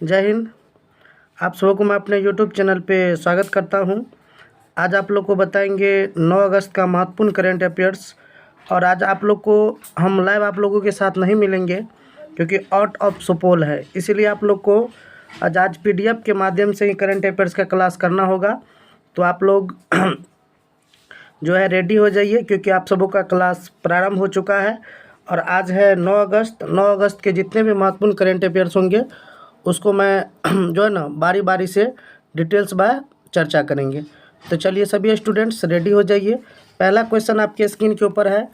जय हिंद। आप सबों को मैं अपने यूट्यूब चैनल पे स्वागत करता हूं। आज आप लोग को बताएंगे 9 अगस्त का महत्वपूर्ण करेंट अफेयर्स। और आज आप लोग को हम लाइव आप लोगों के साथ नहीं मिलेंगे क्योंकि आउट ऑफ सुपौल है, इसीलिए आप लोग को आज PDF के माध्यम से ही करेंट अफेयर्स का क्लास करना होगा। तो आप लोग जो है रेडी हो जाइए क्योंकि आप सबों का क्लास प्रारंभ हो चुका है। और आज है 9 अगस्त। 9 अगस्त के जितने भी महत्वपूर्ण करेंट अफेयर्स होंगे उसको मैं जो है ना बारी बारी से डिटेल्स बाय चर्चा करेंगे। तो चलिए सभी स्टूडेंट्स रेडी हो जाइए। पहला क्वेश्चन आपके स्क्रीन के ऊपर है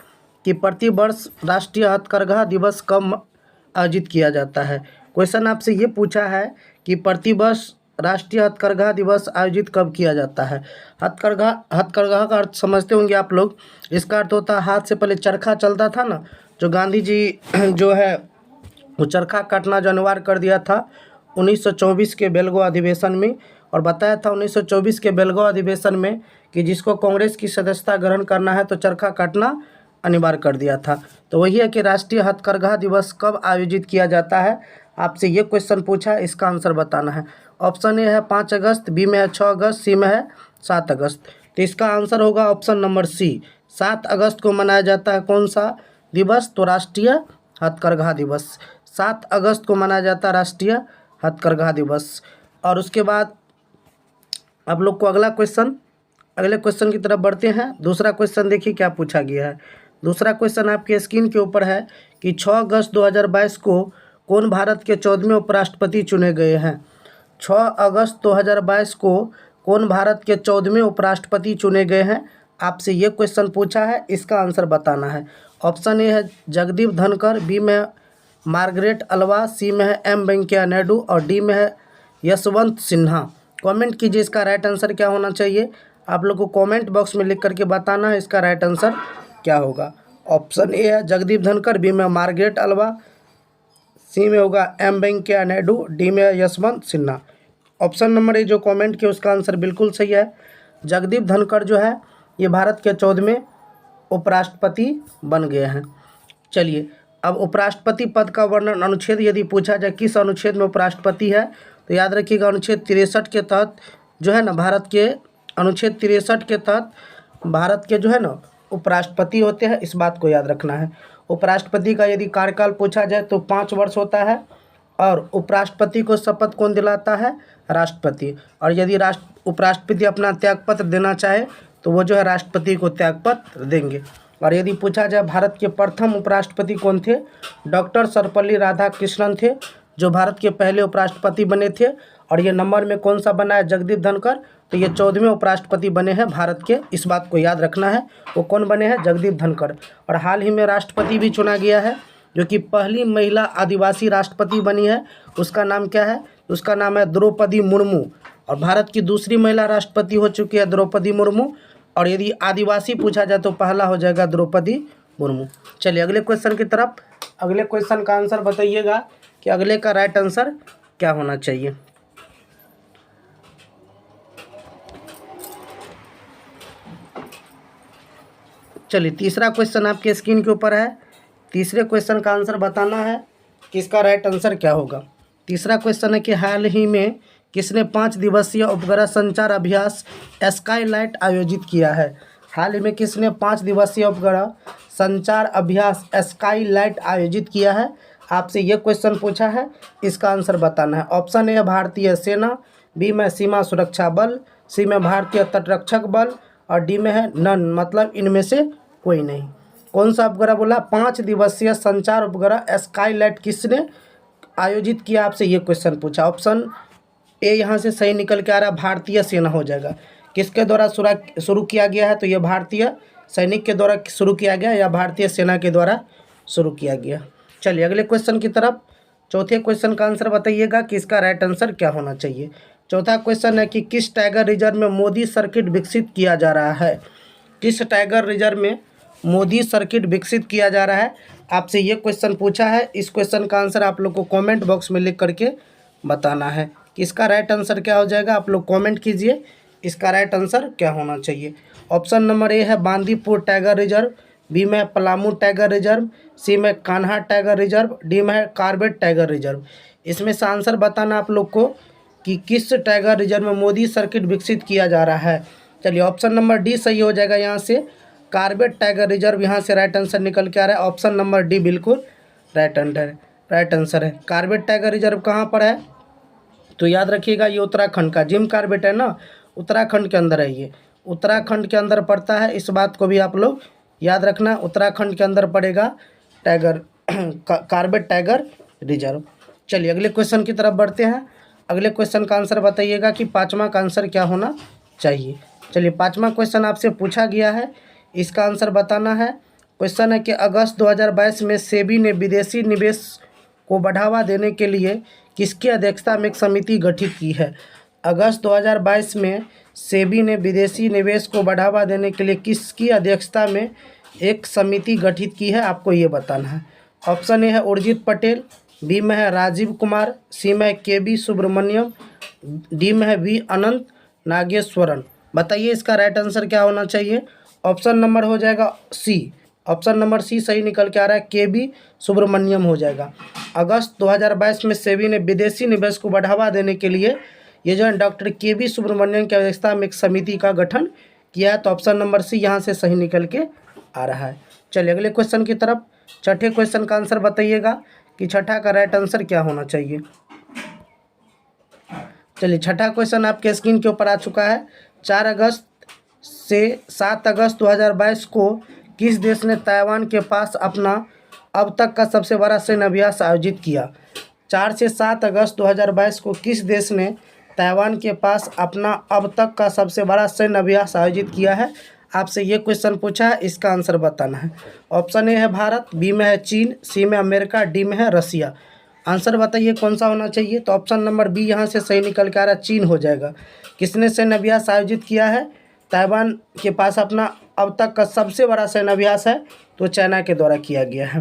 कि प्रतिवर्ष राष्ट्रीय हथकरघा दिवस कब आयोजित किया जाता है। क्वेश्चन आपसे ये पूछा है कि प्रतिवर्ष राष्ट्रीय हथकरघा दिवस आयोजित कब किया जाता है। हथकरघा का अर्थ समझते होंगे आप लोग। इसका अर्थ होता है हाथ से पहले चरखा चलता था ना, जो गांधी जी जो है वो चरखा काटना जो अनिवार्य कर दिया था 1924 के बेलगांव अधिवेशन में। और बताया था 1924 के बेलगांव अधिवेशन में कि जिसको कांग्रेस की सदस्यता ग्रहण करना है तो चरखा काटना अनिवार्य कर दिया था। तो वही है कि राष्ट्रीय हथकरघा दिवस कब आयोजित किया जाता है। आपसे ये क्वेश्चन पूछा है, इसका आंसर बताना है। ऑप्शन ए है 5 अगस्त, बी में है 6 अगस्त, सी में है 7 अगस्त। तो इसका आंसर होगा ऑप्शन नंबर सी। 7 अगस्त को मनाया जाता है कौन सा दिवस, तो राष्ट्रीय हथकरघा दिवस। 7 अगस्त को मनाया जाता है राष्ट्रीय हथकरघा दिवस। और उसके बाद आप लोग को अगले क्वेश्चन की तरफ बढ़ते हैं। दूसरा क्वेश्चन देखिए क्या पूछा गया है। दूसरा क्वेश्चन आपके स्क्रीन के ऊपर है कि 6 अगस्त 2022 को कौन भारत के 14वें उपराष्ट्रपति चुने गए हैं। 6 अगस्त 2022 को कौन भारत के 14वें उपराष्ट्रपति चुने गए हैं। आपसे ये क्वेश्चन पूछा है, इसका आंसर बताना है। ऑप्शन ए है जगदीप धनखड़, बी में मार्गरेट अल्वा, सी में है M वेंकैया नायडू और डी में है यशवंत सिन्हा। कमेंट कीजिए इसका राइट आंसर क्या होना चाहिए। आप लोग को कमेंट बॉक्स में लिख करके बताना है इसका राइट आंसर क्या होगा। ऑप्शन ए है जगदीप धनखड़, बी में मार्गरेट अल्वा, सी में होगा M वेंकैया नायडू, डी में है Yashwant Sinha. Option number A जो कमेंट किया उसका आंसर बिल्कुल सही है। जगदीप धनखड़ जो है ये भारत के 14वें उपराष्ट्रपति बन गए हैं। चलिए अब उपराष्ट्रपति पद का वर्णन अनुच्छेद यदि पूछा जाए किस अनुच्छेद में उपराष्ट्रपति है, तो याद रखिएगा अनुच्छेद 63 के तहत जो है ना भारत के अनुच्छेद 63 के तहत भारत के जो है ना उपराष्ट्रपति होते हैं, इस बात को याद रखना है। उपराष्ट्रपति का यदि कार्यकाल पूछा जाए तो 5 वर्ष होता है। और उपराष्ट्रपति को शपथ कौन दिलाता है, राष्ट्रपति। और यदि उपराष्ट्रपति अपना त्यागपत्र देना चाहे तो वो जो है राष्ट्रपति को त्यागपत्र देंगे। और यदि पूछा जाए भारत के प्रथम उपराष्ट्रपति कौन थे, डॉक्टर सर्वपल्ली राधाकृष्णन थे जो भारत के पहले उपराष्ट्रपति बने थे। और ये नंबर में कौन सा बना है, जगदीप धनखड़, तो ये 14वें उपराष्ट्रपति बने हैं भारत के, इस बात को याद रखना है। वो कौन बने हैं, जगदीप धनखड़। और हाल ही में राष्ट्रपति भी चुना गया है जो कि पहली महिला आदिवासी राष्ट्रपति बनी है, उसका नाम क्या है, उसका नाम है द्रौपदी मुर्मू। और भारत की दूसरी महिला राष्ट्रपति हो चुकी है द्रौपदी मुर्मू। और यदि आदिवासी पूछा जाए तो पहला हो जाएगा द्रौपदी मुर्मू। चलिए अगले क्वेश्चन की तरफ। अगले क्वेश्चन का आंसर बताइएगा कि अगले का राइट आंसर क्या होना चाहिए। चलिए तीसरा क्वेश्चन आपके स्क्रीन के ऊपर है। तीसरे क्वेश्चन का आंसर बताना है कि इसका राइट आंसर क्या होगा। तीसरा क्वेश्चन है कि हाल ही में किसने 5 दिवसीय उपग्रह संचार अभ्यास स्काईलाइट आयोजित किया है। हाल ही में किसने 5 दिवसीय उपग्रह संचार अभ्यास स्काईलाइट आयोजित किया है। आपसे ये क्वेश्चन पूछा है, इसका आंसर बताना है। ऑप्शन ए भारतीय सेना, बी में सीमा सुरक्षा बल, सी में भारतीय तटरक्षक बल और डी में है नन, मतलब इनमें से कोई नहीं। कौन सा उपग्रह बोला, 5 दिवसीय संचार उपग्रह स्काईलाइट किसने आयोजित किया, आपसे ये क्वेश्चन पूछा। ऑप्शन ए यहाँ से सही निकल के आ रहा है, भारतीय सेना हो जाएगा। किसके द्वारा शुरू किया गया है, तो ये भारतीय सैनिक के द्वारा शुरू किया गया या भारतीय सेना के द्वारा शुरू किया गया। चलिए अगले क्वेश्चन की तरफ। चौथे क्वेश्चन का आंसर बताइएगा कि इसका राइट आंसर क्या होना चाहिए। चौथा क्वेश्चन है कि किस टाइगर रिजर्व में मोदी सर्किट विकसित किया जा रहा है। किस टाइगर रिजर्व में मोदी सर्किट विकसित किया जा रहा है, आपसे ये क्वेश्चन पूछा है। इस क्वेश्चन का आंसर आप लोग को कमेंट बॉक्स में लिख करके बताना है कि इसका राइट आंसर क्या हो जाएगा। आप लोग कमेंट कीजिए इसका राइट आंसर क्या होना चाहिए। ऑप्शन नंबर ए है बांदीपुर टाइगर रिजर्व, बी में पलामू टाइगर रिजर्व, सी में कान्हा टाइगर रिजर्व, डी में है कार्बेट टाइगर रिजर्व। इसमें से आंसर बताना आप लोग को कि किस टाइगर रिजर्व में मोदी सर्किट विकसित किया जा रहा है। चलिए ऑप्शन नंबर डी सही हो जाएगा। यहाँ से कॉर्बेट टाइगर रिजर्व यहाँ से राइट आंसर निकल के आ रहा है। ऑप्शन नंबर डी बिल्कुल राइट आंसर है। कॉर्बेट टाइगर रिजर्व कहाँ पर है तो याद रखिएगा, ये उत्तराखंड का जिम कॉर्बेट है ना, उत्तराखंड के अंदर है। ये उत्तराखंड के अंदर पड़ता है, इस बात को भी आप लोग याद रखना। उत्तराखंड के अंदर पड़ेगा टाइगर कॉर्बेट टाइगर रिजर्व। चलिए अगले क्वेश्चन की तरफ बढ़ते हैं। अगले क्वेश्चन का आंसर बताइएगा कि पाँचवा का आंसर क्या होना चाहिए। चलिए पाँचवा क्वेश्चन आपसे पूछा गया है, इसका आंसर बताना है। क्वेश्चन है कि अगस्त 2022 में सेबी ने विदेशी निवेश को बढ़ावा देने के लिए किसकी अध्यक्षता में एक समिति गठित की है। अगस्त 2022 में सेबी ने विदेशी निवेश को बढ़ावा देने के लिए किसकी अध्यक्षता में एक समिति गठित की है, आपको ये बताना है। ऑप्शन ए है उर्जित पटेल, बी में है राजीव कुमार, सी में है के सुब्रमण्यम, डी में है वी अनंत नागेश्वरन। बताइए इसका राइट आंसर क्या होना चाहिए। ऑप्शन नंबर हो जाएगा सी, ऑप्शन नंबर सी सही निकल के आ रहा है, के सुब्रमण्यम हो जाएगा। अगस्त 2022 में सेबी ने विदेशी निवेश को बढ़ावा देने के लिए ये जो है डॉक्टर के सुब्रमण्यम की अध्यक्षता में एक समिति का गठन किया है, तो ऑप्शन नंबर सी यहाँ से सही निकल के आ रहा है। चलिए अगले क्वेश्चन की तरफ। छठे क्वेश्चन का आंसर बताइएगा कि छठा का राइट आंसर क्या होना चाहिए। चलिए छठा क्वेश्चन आपके स्क्रीन के ऊपर आ चुका है। 4 अगस्त से 7 अगस्त 2022 को किस देश ने ताइवान के पास अपना अब तक का सबसे बड़ा सैन्य अभ्यास आयोजित किया। 4 से 7 अगस्त 2022 को किस देश ने ताइवान के पास अपना अब तक का सबसे बड़ा सैन्य अभ्यास आयोजित किया है, आपसे ये क्वेश्चन पूछा है, इसका आंसर बताना है। ऑप्शन ए है भारत, बी में है चीन, सी में अमेरिका, डी में है रसिया। आंसर बताइए कौन सा होना चाहिए। तो ऑप्शन नंबर बी यहाँ से सही निकल के आ रहा है, चीन हो जाएगा। किसने सैन्य अभ्यास आयोजित किया है, ताइवान के पास अपना अब तक का सबसे बड़ा सैन्य अभ्यास है, तो चाइना के द्वारा किया गया है।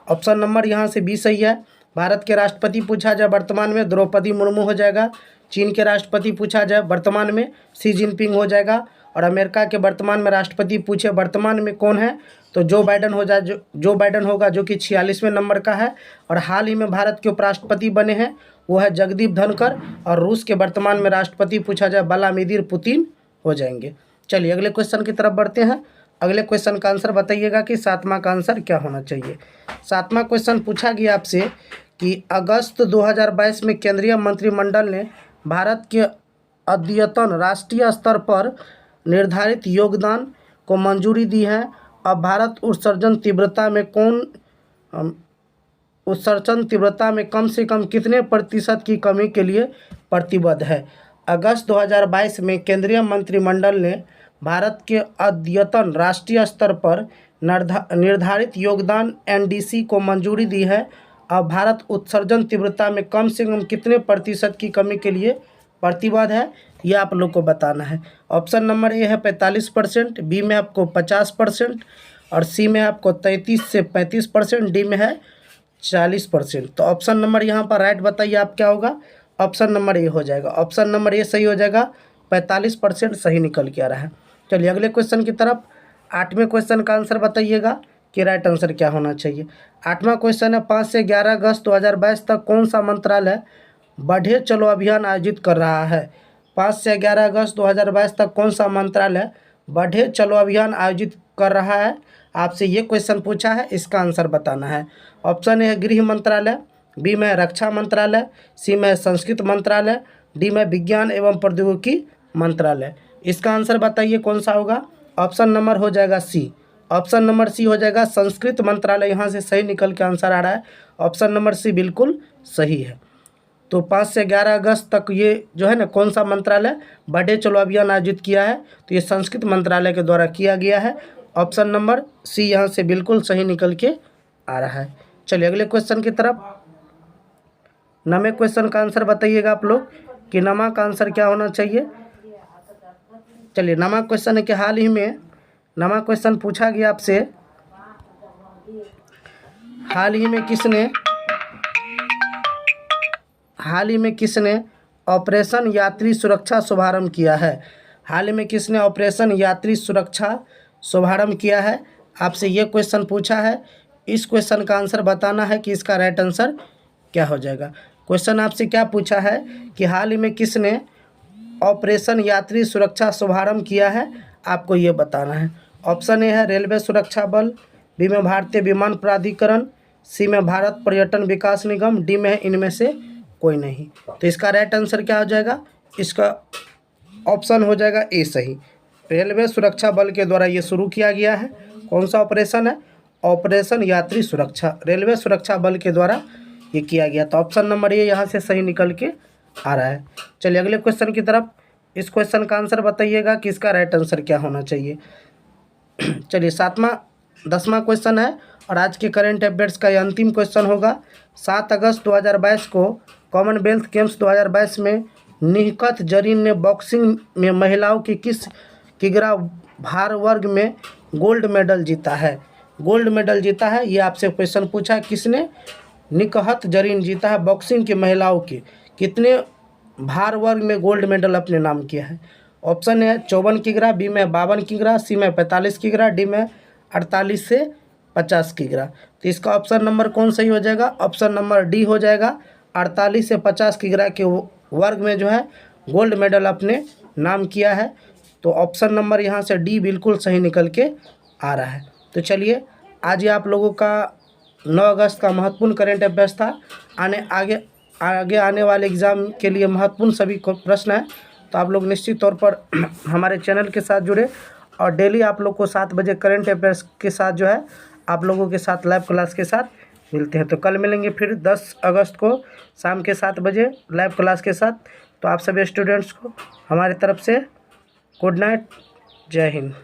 ऑप्शन नंबर यहाँ से बी सही है। भारत के राष्ट्रपति पूछा जाए वर्तमान में द्रौपदी मुर्मू हो जाएगा। चीन के राष्ट्रपति पूछा जाए वर्तमान में शी जिनपिंग हो जाएगा। और अमेरिका के वर्तमान में राष्ट्रपति पूछे वर्तमान में कौन है, तो जो बाइडन हो जाए, जो बाइडन होगा, जो कि 46वें नंबर का है। और हाल ही में भारत के उपराष्ट्रपति बने हैं वो है जगदीप धनखड़। और रूस के वर्तमान में राष्ट्रपति पूछा जाए व्लादिमीर पुतिन हो जाएंगे। चलिए अगले क्वेश्चन की तरफ बढ़ते हैं। अगले क्वेश्चन का आंसर बताइएगा कि सातवां का आंसर क्या होना चाहिए। सातवां क्वेश्चन पूछा गया आपसे कि अगस्त 2022 में केंद्रीय मंत्रिमंडल ने भारत के अद्यतन राष्ट्रीय स्तर पर निर्धारित योगदान को मंजूरी दी है। अब भारत उत्सर्जन तीव्रता में कम से कम कितने प्रतिशत की कमी के लिए प्रतिबद्ध है। अगस्त 2022 में केंद्रीय मंत्रिमंडल ने भारत के अद्यतन राष्ट्रीय स्तर पर निर्धारित योगदान एनडीसी को मंजूरी दी है। अब भारत उत्सर्जन तीव्रता में कम से कम कितने प्रतिशत की कमी के लिए प्रतिबद्ध है, ये आप लोग को बताना है। ऑप्शन नंबर ए है 45%, बी में आपको 50% और सी में आपको 33 से 35%, डी में है 40%। तो ऑप्शन नंबर यहाँ पर राइट बताइए आप क्या होगा। ऑप्शन नंबर ए हो जाएगा। ऑप्शन नंबर ए सही हो जाएगा, 45% सही निकल के आ रहा है। चलिए अगले क्वेश्चन की तरफ। 8वें क्वेश्चन का आंसर बताइएगा कि राइट आंसर क्या होना चाहिए। 8वां क्वेश्चन है 5 से 11 अगस्त 2022 तक कौन सा मंत्रालय बढ़े चलो अभियान आयोजित कर रहा है। 5 से 11 अगस्त 2022 तक कौन सा मंत्रालय बढ़े चलो अभियान आयोजित कर रहा है, आपसे ये क्वेश्चन पूछा है, इसका आंसर बताना है। ऑप्शन ए है गृह मंत्रालय, बी में रक्षा मंत्रालय, सी में संस्कृति मंत्रालय, डी में विज्ञान एवं प्रौद्योगिकी मंत्रालय। इसका आंसर बताइए कौन सा होगा। ऑप्शन नंबर हो जाएगा सी, ऑप्शन नंबर सी हो जाएगा संस्कृति मंत्रालय, यहाँ से सही निकल के आंसर आ रहा है। ऑप्शन नंबर सी बिल्कुल सही है। तो 5 से 11 अगस्त तक ये जो है ना कौन सा मंत्रालय बढ़े चलो अभियान आयोजित किया है, तो ये संस्कृति मंत्रालय के द्वारा किया गया है। ऑप्शन नंबर सी यहाँ से बिल्कुल सही निकल के आ रहा है। चलिए अगले क्वेश्चन की तरफ। 9वें क्वेश्चन का आंसर बताइएगा आप लोग कि 9वां का आंसर क्या होना चाहिए। चलिए 9वां क्वेश्चन है कि हाल ही में 9वां क्वेश्चन पूछा गया आपसे, हाल ही में किसने ऑपरेशन यात्री सुरक्षा शुभारंभ किया है। हाल ही में किसने ऑपरेशन यात्री सुरक्षा शुभारंभ किया है, आपसे ये क्वेश्चन पूछा है। इस क्वेश्चन का आंसर बताना है कि इसका राइट आंसर क्या हो जाएगा। क्वेश्चन आपसे क्या पूछा है कि हाल ही में किसने ऑपरेशन यात्री सुरक्षा शुभारंभ किया है, आपको ये बताना है। ऑप्शन ए है रेलवे सुरक्षा बल, बी में भारतीय विमान प्राधिकरण, सी में भारत पर्यटन विकास निगम, डी में है इनमें से कोई नहीं। तो इसका राइट आंसर क्या हो जाएगा, इसका ऑप्शन हो जाएगा ए सही। रेलवे सुरक्षा बल के द्वारा ये शुरू किया गया है। कौन सा ऑपरेशन है, ऑपरेशन यात्री सुरक्षा, रेलवे सुरक्षा बल के द्वारा ये किया गया। तो ऑप्शन नंबर ए यहाँ से सही निकल के आ रहा है। चलिए अगले क्वेश्चन की तरफ। इस क्वेश्चन का आंसर बताइएगा कि इसका राइट आंसर क्या होना चाहिए। चलिए 10वां क्वेश्चन है और आज के करंट अफेयर्स का ये अंतिम क्वेश्चन होगा। 7 अगस्त 2022 को कॉमनवेल्थ गेम्स 2022 में निहकत जरीन ने बॉक्सिंग में महिलाओं की किस किग्रा भार वर्ग में गोल्ड मेडल जीता है। गोल्ड मेडल जीता है, ये आपसे क्वेश्चन पूछा है किसने, निकहत जरीन जीता है बॉक्सिंग की महिलाओं के कितने भार वर्ग में गोल्ड मेडल अपने नाम किया है। ऑप्शन है 54 किग्रा, बी में 52 किग्रा, सी में 45 किग्रा, डी में 48 से 50 किग्रा। तो इसका ऑप्शन नंबर कौन सही हो जाएगा, ऑप्शन नंबर डी हो जाएगा। 48 से 50 किग्रा के वर्ग में जो है गोल्ड मेडल अपने नाम किया है। तो ऑप्शन नंबर यहाँ से डी बिल्कुल सही निकल के आ रहा है। तो चलिए आज ये आप लोगों का 9 अगस्त का महत्वपूर्ण करंट अफेयर्स था। आगे आने वाले एग्ज़ाम के लिए महत्वपूर्ण सभी प्रश्न हैं, तो आप लोग निश्चित तौर पर हमारे चैनल के साथ जुड़े और डेली आप लोग को 7 बजे करंट अफेयर्स के साथ जो है आप लोगों के साथ लाइव क्लास के साथ मिलते हैं। तो कल मिलेंगे फिर 10 अगस्त को शाम के 7 बजे लाइव क्लास के साथ। तो आप सभी स्टूडेंट्स को हमारी तरफ से गुड नाइट, जय हिंद।